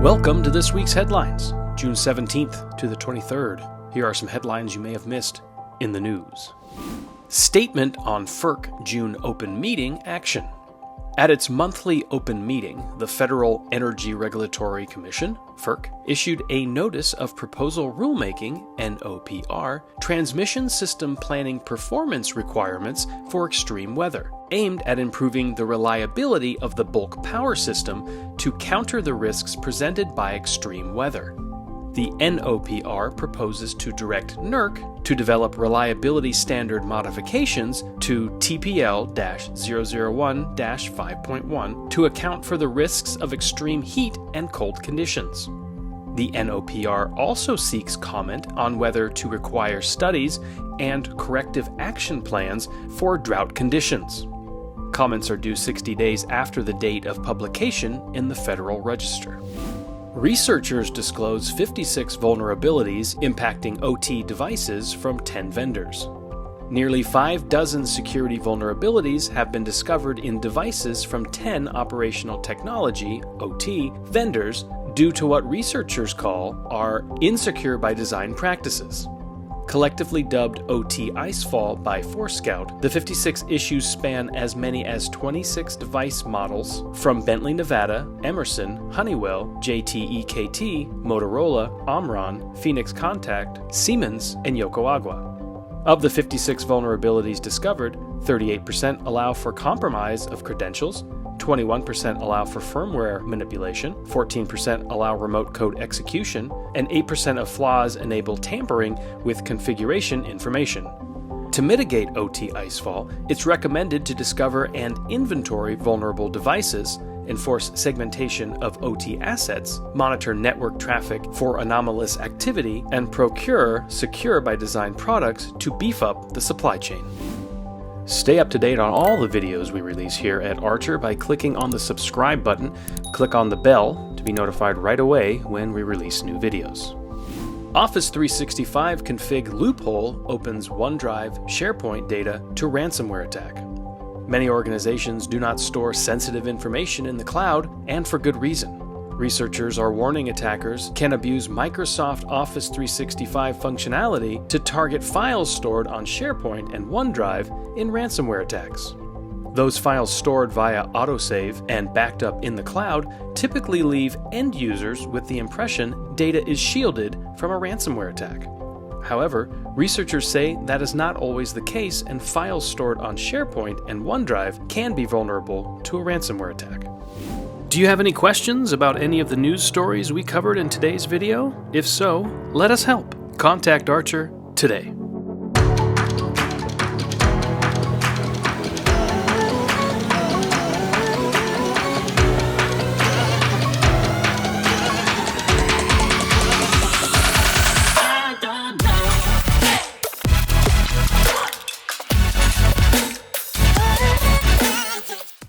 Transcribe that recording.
Welcome to this week's headlines, June 17th to the 23rd. Here are some headlines you may have missed in the news. Statement on FERC June open meeting action. At its monthly open meeting, the Federal Energy Regulatory Commission, FERC, issued a Notice of Proposal Rulemaking, NOPR, Transmission System Planning Performance Requirements for Extreme Weather, aimed at improving the reliability of the bulk power system to counter the risks presented by extreme weather. The NOPR proposes to direct NERC to develop reliability standard modifications to TPL-001-5.1 to account for the risks of extreme heat and cold conditions. The NOPR also seeks comment on whether to require studies and corrective action plans for drought conditions. Comments are due 60 days after the date of publication in the Federal Register. Researchers disclose 56 vulnerabilities impacting OT devices from 10 vendors. Nearly 6 security vulnerabilities have been discovered in devices from 10 operational technology (OT) vendors due to what researchers call our insecure by design practices. Collectively dubbed OT Icefall by Forescout, the 56 issues span as many as 26 device models from Bentley Nevada, Emerson, Honeywell, JTEKT, Motorola, Omron, Phoenix Contact, Siemens, and Yokoagawa. Of the 56 vulnerabilities discovered, 38% allow for compromise of credentials, 21% allow for firmware manipulation, 14% allow remote code execution, and 8% of flaws enable tampering with configuration information. To mitigate OT Icefall, it's recommended to discover and inventory vulnerable devices, enforce segmentation of OT assets, monitor network traffic for anomalous activity, and procure secure by design products to beef up the supply chain. Stay up to date on all the videos we release here at Archer by clicking on the subscribe button. Click on the bell to be notified right away when we release new videos. Office 365 config Loophole opens OneDrive SharePoint data to ransomware attack. Many organizations do not store sensitive information in the cloud, and for good reason. Researchers are warning attackers can abuse Microsoft Office 365 functionality to target files stored on SharePoint and OneDrive in ransomware attacks. Those files stored via autosave and backed up in the cloud typically leave end users with the impression data is shielded from a ransomware attack. However, researchers say that is not always the case, and files stored on SharePoint and OneDrive can be vulnerable to a ransomware attack. Do you have any questions about any of the news stories we covered in today's video? If so, let us help. Contact Archer today.